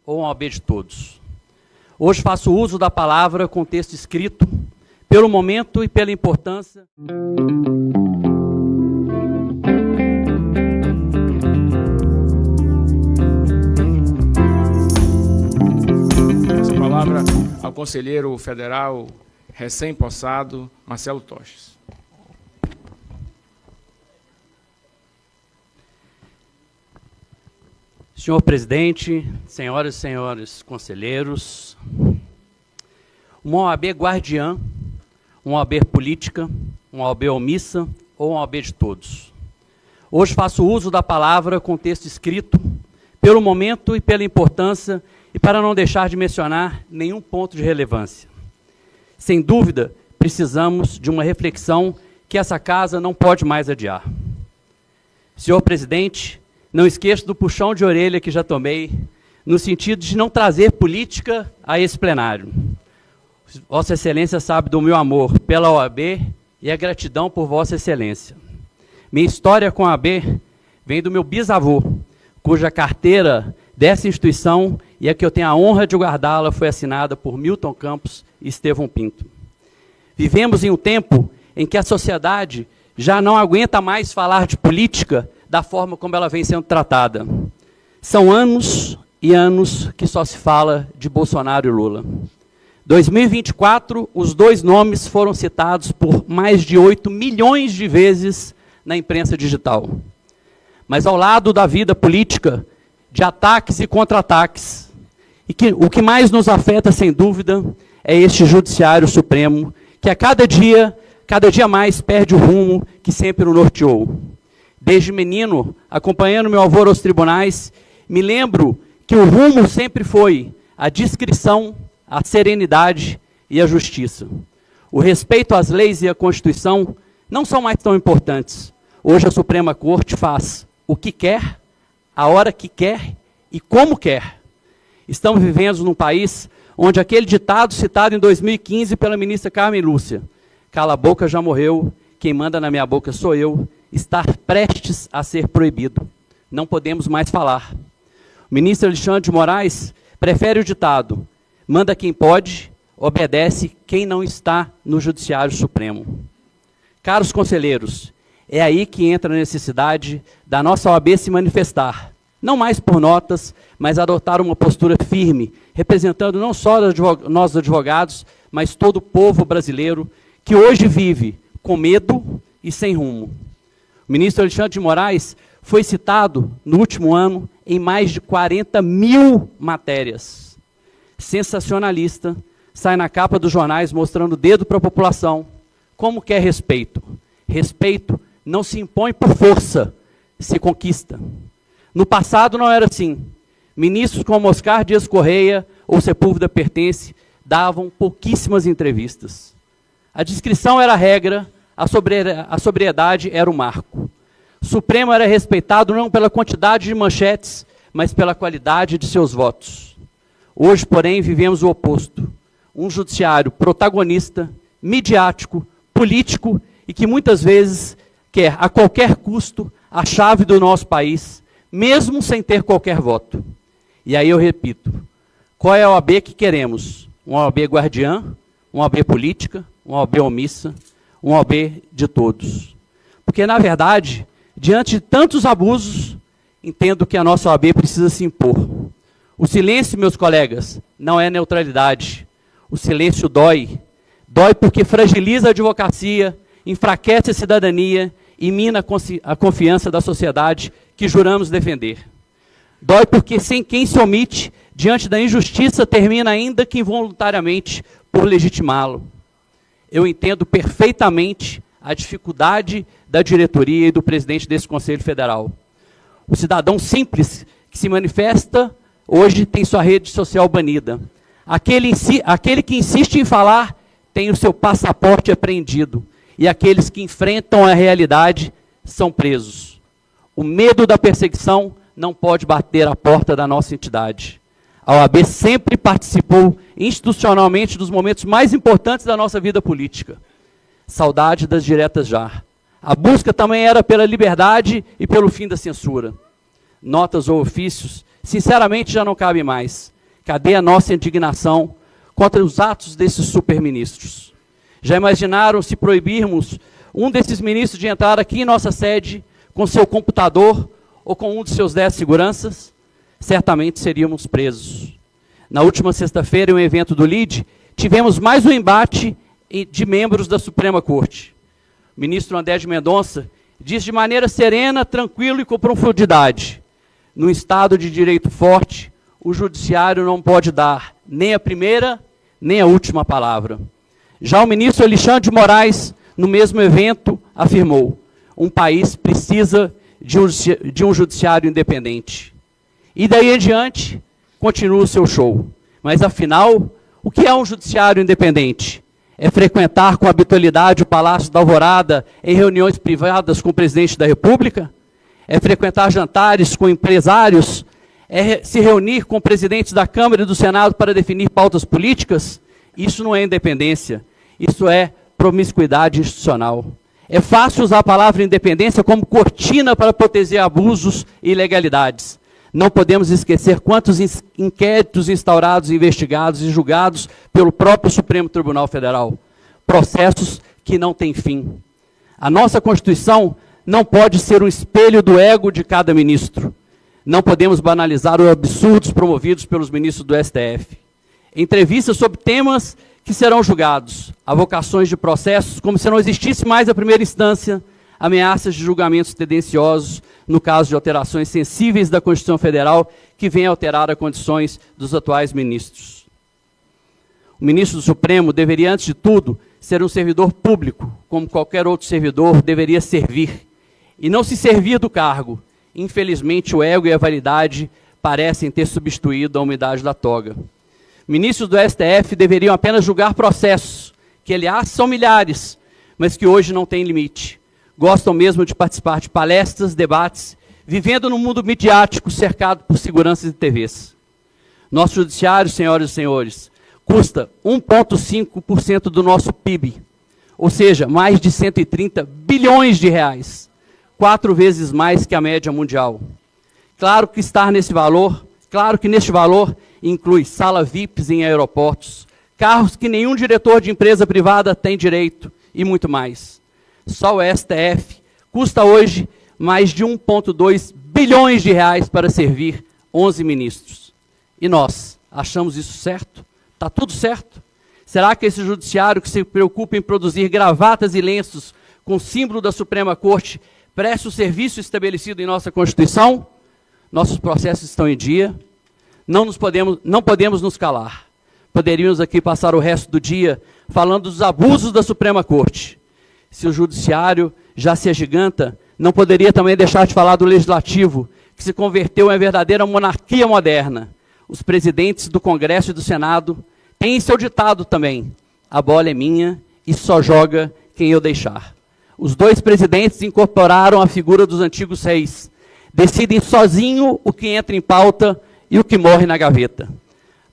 ou uma OAB de todos. Hoje faço uso da palavra com texto escrito, pelo momento e pela importância. Essa palavra ao conselheiro federal recém-possado, Marcelo Toches. Senhor presidente, senhoras e senhores conselheiros, uma OAB guardiã, uma OAB política, uma OAB omissa ou uma OAB de todos. Hoje faço uso da palavra com texto escrito, pelo momento e pela importância, e para não deixar de mencionar nenhum ponto de relevância. Sem dúvida, precisamos de uma reflexão que essa casa não pode mais adiar. Senhor presidente, não esqueço do puxão de orelha que já tomei, no sentido de não trazer política a esse plenário. Vossa Excelência sabe do meu amor pela OAB e a gratidão por Vossa Excelência. Minha história com a OAB vem do meu bisavô, cuja carteira dessa instituição e a que eu tenho a honra de guardá-la foi assinada por Milton Campos e Estevão Pinto. Vivemos em um tempo em que a sociedade já não aguenta mais falar de política da forma como ela vem sendo tratada. São anos e anos que só se fala de Bolsonaro e Lula. 2024, os dois nomes foram citados por mais de 8 milhões de vezes na imprensa digital. Mas ao lado da vida política, de ataques e contra-ataques, o que mais nos afeta, sem dúvida, é este Judiciário Supremo, que a cada dia mais perde o rumo que sempre o norteou. Desde menino, acompanhando meu avô aos tribunais, me lembro que o rumo sempre foi a discrição, a serenidade e a justiça. O respeito às leis e à Constituição não são mais tão importantes. Hoje a Suprema Corte faz o que quer, a hora que quer e como quer. Estamos vivendo num país onde aquele ditado citado em 2015 pela ministra Carmen Lúcia, cala a boca já morreu, quem manda na minha boca sou eu, está prestes a ser proibido. Não podemos mais falar. O ministro Alexandre de Moraes prefere o ditado, manda quem pode, obedece quem não está no Judiciário Supremo. Caros conselheiros, é aí que entra a necessidade da nossa OAB se manifestar, não mais por notas, mas adotar uma postura firme, representando não só nós advogados, mas todo o povo brasileiro que hoje vive com medo e sem rumo. O ministro Alexandre de Moraes foi citado no último ano em mais de 40 mil matérias. Sensacionalista, sai na capa dos jornais mostrando o dedo para a população. Como quer respeito? Respeito não se impõe por força, se conquista. No passado não era assim. Ministros como Oscar Dias Correia ou Sepúlveda Pertence davam pouquíssimas entrevistas. A discrição era a regra, a sobriedade era o marco. O Supremo era respeitado não pela quantidade de manchetes, mas pela qualidade de seus votos. Hoje, porém, vivemos o oposto. Um judiciário protagonista, midiático, político e que muitas vezes quer, a qualquer custo, a chave do nosso país, mesmo sem ter qualquer voto. E aí eu repito, qual é a OAB que queremos? Uma OAB guardiã, uma OAB política, uma OAB omissa, uma OAB de todos. Porque, na verdade, diante de tantos abusos, entendo que a nossa OAB precisa se impor. O silêncio, meus colegas, não é neutralidade. O silêncio dói. Dói porque fragiliza a advocacia, enfraquece a cidadania e mina a confiança da sociedade que juramos defender. Dói porque sem quem se omite, diante da injustiça, termina ainda que involuntariamente por legitimá-lo. Eu entendo perfeitamente a dificuldade da diretoria e do presidente desse Conselho Federal. O cidadão simples que se manifesta hoje tem sua rede social banida. Aquele que insiste em falar tem o seu passaporte apreendido. E aqueles que enfrentam a realidade são presos. O medo da perseguição não pode bater à porta da nossa entidade. A OAB sempre participou institucionalmente dos momentos mais importantes da nossa vida política. Saudade das diretas já. A busca também era pela liberdade e pelo fim da censura. Notas ou ofícios, sinceramente, já não cabe mais. Cadê a nossa indignação contra os atos desses superministros? Já imaginaram se proibirmos um desses ministros de entrar aqui em nossa sede com seu computador ou com um de seus 10 seguranças? Certamente seríamos presos. Na última sexta-feira, em um evento do LIDE, tivemos mais um embate de membros da Suprema Corte. O ministro André de Mendonça diz de maneira serena, tranquila e com profundidade: no Estado de direito forte, o judiciário não pode dar nem a primeira, nem a última palavra. Já o ministro Alexandre de Moraes, no mesmo evento, afirmou: um país precisa de um judiciário independente. E daí em diante, continua o seu show. Mas, afinal, o que é um judiciário independente? É frequentar com habitualidade o Palácio da Alvorada em reuniões privadas com o presidente da República? É frequentar jantares com empresários? É se reunir com presidentes da Câmara e do Senado para definir pautas políticas? Isso não é independência, isso é promiscuidade institucional. É fácil usar a palavra independência como cortina para proteger abusos e ilegalidades. Não podemos esquecer quantos inquéritos instaurados, investigados e julgados pelo próprio Supremo Tribunal Federal. Processos que não têm fim. A nossa Constituição não pode ser um espelho do ego de cada ministro. Não podemos banalizar os absurdos promovidos pelos ministros do STF. Entrevistas sobre temas que serão julgados, avocações de processos como se não existisse mais a primeira instância, ameaças de julgamentos tendenciosos no caso de alterações sensíveis da Constituição Federal que venham alterar as condições dos atuais ministros. O ministro do Supremo deveria, antes de tudo, ser um servidor público, como qualquer outro servidor deveria servir, e não se servir do cargo. Infelizmente, o ego e a vaidade parecem ter substituído a umidade da toga. Ministros do STF deveriam apenas julgar processos, que, aliás, são milhares, mas que hoje não têm limite. Gostam mesmo de participar de palestras, debates, vivendo num mundo midiático cercado por seguranças e TVs. Nosso judiciário, senhoras e senhores, custa 1,5% do nosso PIB, ou seja, mais de 130 bilhões de reais, 4 vezes mais que a média mundial. Claro que neste valor inclui sala VIPs em aeroportos, carros que nenhum diretor de empresa privada tem direito e muito mais. Só o STF custa hoje mais de 1,2 bilhões de reais para servir 11 ministros. E nós, achamos isso certo? Está tudo certo? Será que esse judiciário que se preocupa em produzir gravatas e lenços com símbolo da Suprema Corte presta o serviço estabelecido em nossa Constituição? Nossos processos estão em dia. Não podemos nos calar. Poderíamos aqui passar o resto do dia falando dos abusos da Suprema Corte. Se o judiciário já se agiganta, não poderia também deixar de falar do legislativo, que se converteu em verdadeira monarquia moderna. Os presidentes do Congresso e do Senado têm seu ditado também: a bola é minha e só joga quem eu deixar. Os dois presidentes incorporaram a figura dos antigos reis. Decidem sozinho o que entra em pauta e o que morre na gaveta.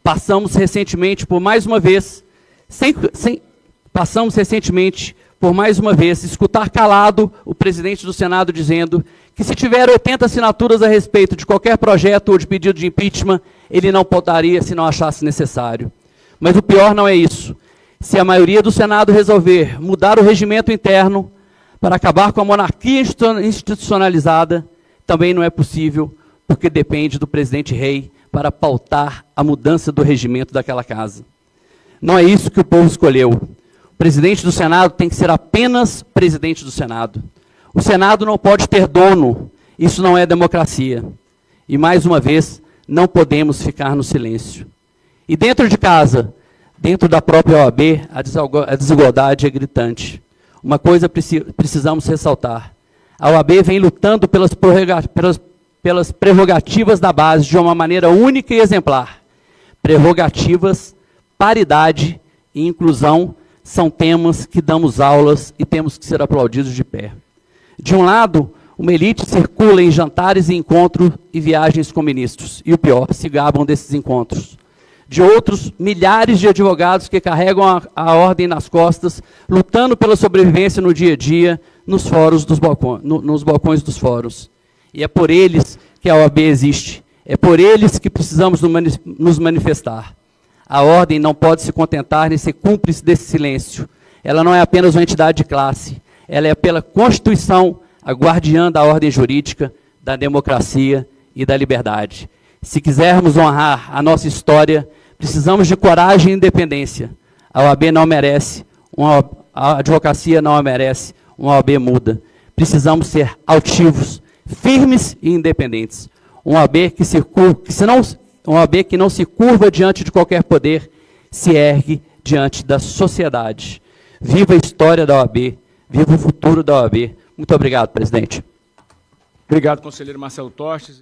Passamos recentemente, por mais uma vez, escutar calado o presidente do Senado dizendo que se tiver 80 assinaturas a respeito de qualquer projeto ou de pedido de impeachment, ele não votaria se não achasse necessário. Mas o pior não é isso. Se a maioria do Senado resolver mudar o regimento interno para acabar com a monarquia institucionalizada, também não é possível, porque depende do presidente rei para pautar a mudança do regimento daquela casa. Não é isso que o povo escolheu. O presidente do Senado tem que ser apenas presidente do Senado. O Senado não pode ter dono, isso não é democracia. E, mais uma vez, não podemos ficar no silêncio. E dentro de casa, dentro da própria OAB, a desigualdade é gritante. Uma coisa precisamos ressaltar: a OAB vem lutando pelas prerrogativas da base de uma maneira única e exemplar. Prerrogativas, paridade e inclusão são temas que damos aulas e temos que ser aplaudidos de pé. De um lado, uma elite circula em jantares e encontros e viagens com ministros, e o pior, se gabam desses encontros. De outros, milhares de advogados que carregam a ordem nas costas, lutando pela sobrevivência no dia a dia, nos balcões dos fóruns. E é por eles que a OAB existe. É por eles que precisamos nos manifestar. A ordem não pode se contentar em ser cúmplice desse silêncio. Ela não é apenas uma entidade de classe. Ela é, pela Constituição, a guardiã da ordem jurídica, da democracia e da liberdade. Se quisermos honrar a nossa história, precisamos de coragem e independência. A OAB não merece, a advocacia não a merece, uma OAB muda. Precisamos ser altivos, firmes e independentes. Uma OAB que não se curva diante de qualquer poder, se ergue diante da sociedade. Viva a história da OAB, viva o futuro da OAB. Muito obrigado, presidente. Obrigado, conselheiro Marcelo Tostes.